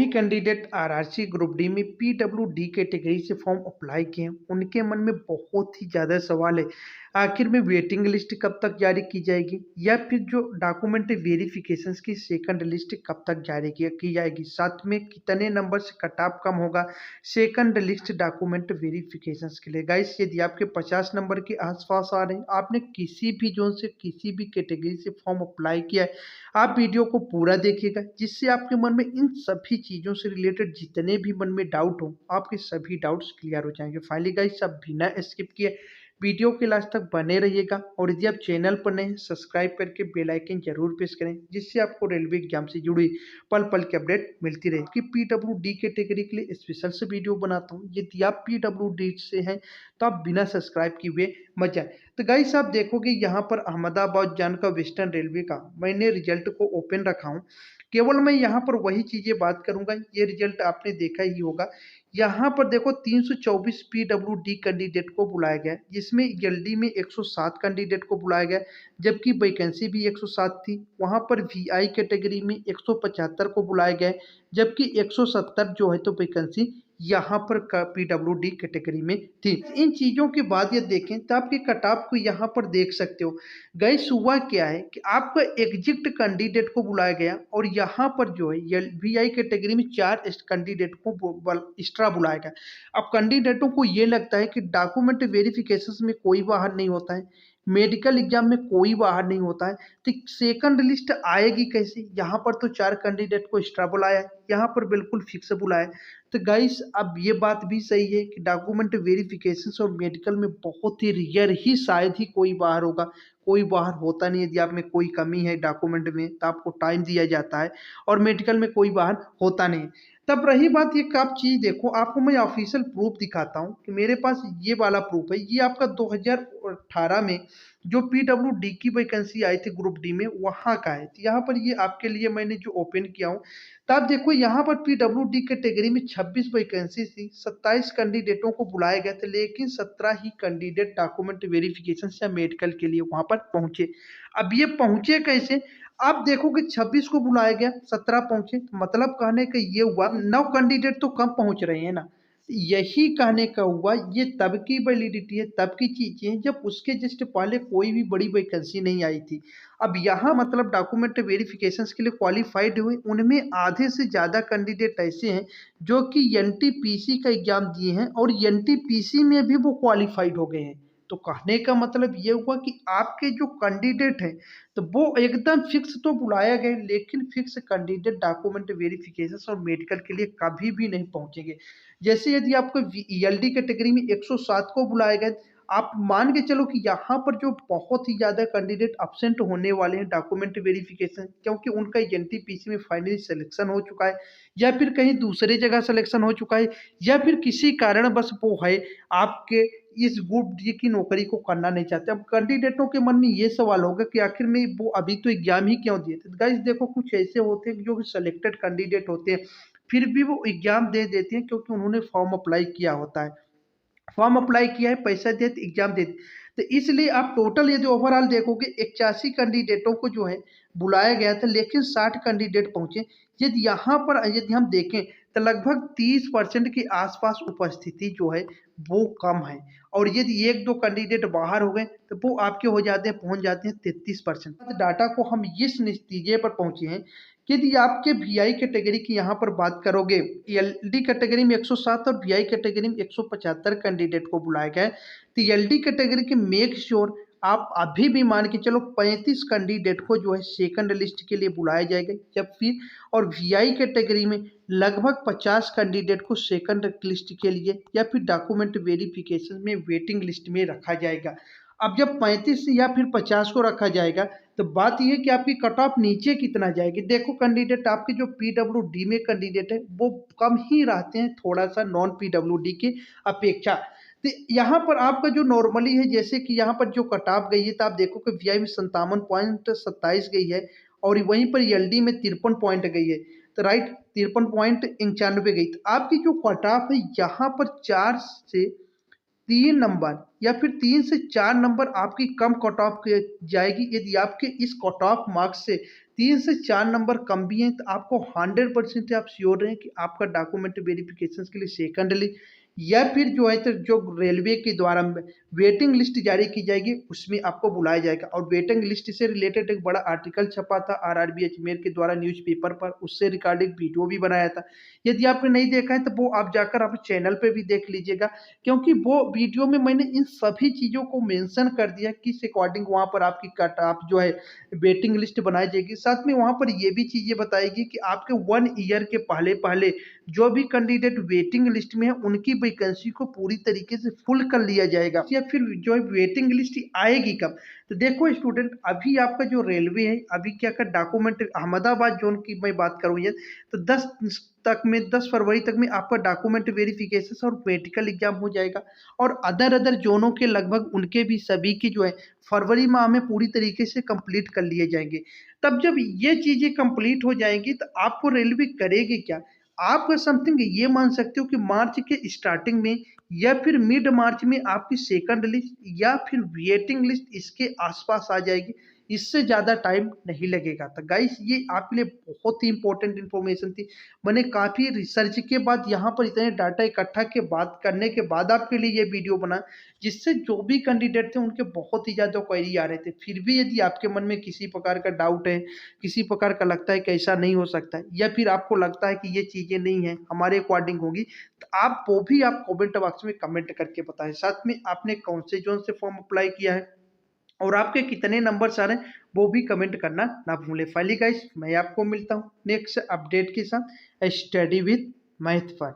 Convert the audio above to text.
भी candidate RRC group D में PWD category से फॉर्म अप्लाई किए हैं, उनके मन में बहुत ही ज़्यादा सवाल है। आखिर में वेटिंग लिस्ट कब तक जारी की जाएगी, या फिर जो डॉक्यूमेंट वेरिफिकेशंस की सेकंड लिस्ट कब तक जारी की जाएगी, साथ में कितने नंबर से कट ऑफ कम होगा सेकंड लिस्ट डॉक्यूमेंट वेरिफिकेशंस के लिए। गाइस, यदि आपके 50 नंबर के आसपास आ रहे हैं, आपने किसी भी जोन से किसी भी कैटेगरी से फॉर्म अप्लाई किया है, आप वीडियो को पूरा देखिएगा, जिससे आपके मन में इन सभी चीज़ों से रिलेटेड जितने भी मन में डाउट हो, आपके सभी डाउट्स क्लियर हो जाएंगे। फाइनली गाइस, आप बिना स्किप किए वीडियो के लास्ट तक बने रहिएगा, और यदि आप चैनल पर नए हैं, सब्सक्राइब करके बेल आइकन जरूर प्रेस करें, जिससे आपको रेलवे एग्जाम से जुड़ी पल पल की अपडेट मिलती रहे। कि पीडब्ल्यूडी कैटेगरी के लिए स्पेशल से वीडियो बनाता हूँ, यदि आप पीडब्ल्यूडी से हैं तो आप बिना सब्सक्राइब किए हुए मत जाए। तो गाइस, आप देखोगे यहाँ पर अहमदाबाद जान का वेस्टर्न रेलवे का मैंने रिजल्ट को ओपन रखा हूँ। केवल मैं यहाँ पर वही चीजें बात करूंगा, ये रिजल्ट आपने देखा ही होगा। यहाँ पर देखो 324 पीडब्ल्यूडी कैंडिडेट को बुलाया गया, जिसमें एलडी में 107 कैंडिडेट को बुलाया गया, जबकि वैकेंसी भी 107 थी। वहाँ पर वीआई कैटेगरी में 175 को बुलाया गया, जबकि 170 जो है तो वैकेंसी यहाँ पर पीडब्ल्यूडी कैटेगरी में थी। इन चीज़ों के बाद ये देखें तो आपके कट ऑफ को यहाँ पर देख सकते हो। गाइस, हुआ क्या है कि आपका एग्जिट कैंडिडेट को बुलाया गया, और यहाँ पर जो है वीआई कैटेगरी में 4 कैंडिडेट को एक्स्ट्रा बुलाया गया। अब कैंडिडेटों को ये लगता है कि डॉक्यूमेंट वेरिफिकेशन में कोई बाहर नहीं होता है, मेडिकल एग्जाम में कोई बाहर नहीं होता है, तो सेकंड लिस्ट आएगी कैसे। यहाँ पर तो 4 कैंडिडेट को एक्स्ट्रा बुलाया है, यहाँ पर बिल्कुल फिक्स बुलाया है। तो गाइस, अब ये बात भी सही है कि डॉक्यूमेंट वेरिफिकेशन और मेडिकल में बहुत ही रेयर ही शायद ही कोई बाहर होगा, कोई बाहर होता नहीं है। यदि आप में कोई कमी है डॉक्यूमेंट में तो आपको टाइम दिया जाता है, और मेडिकल में कोई बाहर होता नहीं है। तब रही बात, ये आप चीज़ देखो, आपको मैं ऑफिशियल प्रूफ दिखाता हूँ कि मेरे पास ये वाला प्रूफ है। ये आपका 2018 में जो पीडब्ल्यूडी की वैकेंसी आई थी ग्रुप डी में, वहाँ का है। तो यहाँ पर ये आपके लिए मैंने जो ओपन किया हूँ, तो आप देखो यहाँ पर पीडब्ल्यूडी कैटेगरी में 26 वैकेंसी थी, 27 कैंडिडेटों को बुलाया गया था, लेकिन 17 ही कैंडिडेट डॉक्यूमेंट वेरिफिकेशन या मेडिकल के लिए वहाँ पर पहुंचे। अब ये पहुंचे कैसे, आप देखोगे 26 को बुलाया गया, 17 पहुंचे, तो मतलब कहने का ये हुआ 9 कैंडिडेट तो कम पहुंच रहे हैं ना। यही कहने का हुआ, ये तब की वैलिडिटी है, तब की चीजें हैं जब उसके जस्ट पहले कोई भी बड़ी वैकेंसी नहीं आई थी। अब यहाँ मतलब डॉक्यूमेंट वेरिफिकेशन के लिए क्वालिफाइड हुए, उनमें आधे से ज़्यादा कैंडिडेट ऐसे हैं जो कि एनटीपीसी का एग्जाम दिए हैं, और एनटीपीसी में भी वो क्वालिफाइड हो गए हैं। तो कहने का मतलब ये हुआ कि आपके जो कैंडिडेट हैं, तो वो एकदम फिक्स तो बुलाया गया, लेकिन फिक्स कैंडिडेट डॉक्यूमेंट वेरिफिकेशन और मेडिकल के लिए कभी भी नहीं पहुंचेंगे। जैसे यदि आपको ईएलडी कैटेगरी में 107 को बुलाया गया, आप मान के चलो कि यहाँ पर जो बहुत ही ज़्यादा कैंडिडेट अब्सेंट होने वाले हैं डॉक्यूमेंट वेरिफिकेशन, क्योंकि उनका एनटीपीसी में फाइनली सिलेक्शन हो चुका है, या फिर कहीं दूसरे जगह सिलेक्शन हो चुका है, या फिर किसी कारण बस वो है आपके इस ग्रुप डी की नौकरी को करना नहीं चाहते। अब कैंडिडेटों के मन में ये सवाल होगा कि आखिर में वो अभी तो एग्जाम ही क्यों दिए थे। गाइस देखो, कुछ ऐसे होते हैं जो सिलेक्टेड कैंडिडेट होते हैं, फिर भी वो एग्जाम दे देते हैं, क्योंकि उन्होंने फॉर्म अप्लाई किया होता है। फॉर्म अप्लाई किया है, पैसा दिया तो एग्जाम दे। तो इसलिए आप टोटल यदि ओवरऑल देखोगे 81 कैंडिडेटों को जो है बुलाया गया था, लेकिन 60 कैंडिडेट पहुंचे। यदि यहाँ पर यदि हम देखें तो लगभग 30% के आसपास उपस्थिति जो है वो कम है, और यदि एक दो कैंडिडेट बाहर हो गए तो वो आपके हो जाते हैं, पहुंच जाते हैं 33%। डाटा को हम इस नतीजे पर पहुंचे हैं कि यदि आपके वीआई कैटेगरी की यहाँ पर बात करोगे, एलडी कैटेगरी में 107 और वीआई कैटेगरी में 175 कैंडिडेट को बुलाया गया है। तो एलडी कैटेगरी के मेक श्योर आप अभी भी मान के चलो 35 कैंडिडेट को जो है सेकंड लिस्ट के लिए बुलाया जाएगा, जब फिर और वीआई कैटेगरी में लगभग 50 कैंडिडेट को सेकंड लिस्ट के लिए या फिर डॉक्यूमेंट वेरिफिकेशन में वेटिंग लिस्ट में रखा जाएगा। अब जब 35 या फिर 50 को रखा जाएगा, तो बात यह है कि आपकी कट ऑफ नीचे कितना जाएगी। देखो कैंडिडेट आपके जो पीडब्ल्यूडी में कैंडिडेट है वो कम ही रहते हैं थोड़ा सा नॉन पीडब्ल्यूडी की अपेक्षा। तो यहाँ पर आपका जो नॉर्मली है, जैसे कि यहाँ पर जो कट ऑफ गई है, तो आप देखो कि वीआई में 57.27 गई है, और वहीं पर एलडी में 53 पॉइंट गई है। तो राइट, 53.91 गई। तो आपकी जो कट ऑफ है यहाँ पर 4 से 3 नंबर या फिर 3 से 4 नंबर आपकी कम कट ऑफ जाएगी, यदि आपके इस कट ऑफ मार्क्स से 3 से 4 नंबर कम भी हैं, तो आपको 100% आप श्योर रहें कि आपका डॉक्यूमेंट वेरिफिकेशन के लिए सेकंडली या फिर जो है तो जो रेलवे के द्वारा वेटिंग लिस्ट जारी की जाएगी उसमें आपको बुलाया जाएगा। और वेटिंग लिस्ट से रिलेटेड एक बड़ा आर्टिकल छपा था आरआरबी अजमेर के द्वारा न्यूज़पेपर पर, उससे रिगार्डिंग वीडियो भी बनाया था। यदि आपने नहीं देखा है तो वो आप जाकर आप चैनल पे भी देख लीजिएगा, क्योंकि वो वीडियो में मैंने इन सभी चीज़ों को मेंशन कर दिया किस अकॉर्डिंग वहाँ पर आपकी कट ऑफ जो है वेटिंग लिस्ट बनाई जाएगी। साथ में वहाँ पर ये भी चीज़ें बताएगी कि आपके 1 ईयर के पहले जो भी कैंडिडेट वेटिंग लिस्ट में है उनकी वैकेंसी को पूरी तरीके से फुल कर लिया जाएगा। या फिर जो है वेटिंग लिस्ट आएगी कब? तो देखो स्टूडेंट, अभी आपका जो रेलवे है अभी क्या का डॉक्यूमेंट अहमदाबाद जोन की मैं बात करूँ ये, तो 10 फरवरी तक में आपका डॉक्यूमेंट वेरिफिकेशन और मेडिकल एग्जाम हो जाएगा। और अदर जोनों के लगभग उनके भी सभी की जो है फरवरी माह में पूरी तरीके से कंप्लीट कर लिए जाएंगे। तब जब ये चीज़ें कंप्लीट हो जाएंगी तो आपको रेलवे करेगी क्या? आप समथिंग ये मान सकते हो कि मार्च के स्टार्टिंग में या फिर मिड मार्च में आपकी सेकंड लिस्ट या फिर वेटिंग लिस्ट इसके आसपास आ जाएगी। इससे ज़्यादा टाइम नहीं लगेगा। तो गाइस ये आपके लिए बहुत ही इंपॉर्टेंट इन्फॉर्मेशन थी। मैंने काफ़ी रिसर्च के बाद यहाँ पर इतने डाटा इकट्ठा के बाद करने के बाद आपके लिए ये वीडियो बना, जिससे जो भी कैंडिडेट थे उनके बहुत ही ज़्यादा क्वेरी आ रहे थे। फिर भी यदि आपके मन में किसी प्रकार का डाउट है, किसी प्रकार का लगता है कि ऐसा नहीं हो सकता है, या फिर आपको लगता है कि ये चीज़ें नहीं हैं हमारे अकॉर्डिंग होगी, तो आप वो भी आप कमेंट बॉक्स में कमेंट करके बताएं। साथ में आपने कौन से जोन से फॉर्म अप्लाई किया है और आपके कितने नंबर्स आ रहे हैं वो भी कमेंट करना ना भूलें। फाइनली गाइस मैं आपको मिलता हूँ नेक्स्ट अपडेट के साथ। Study with math fun.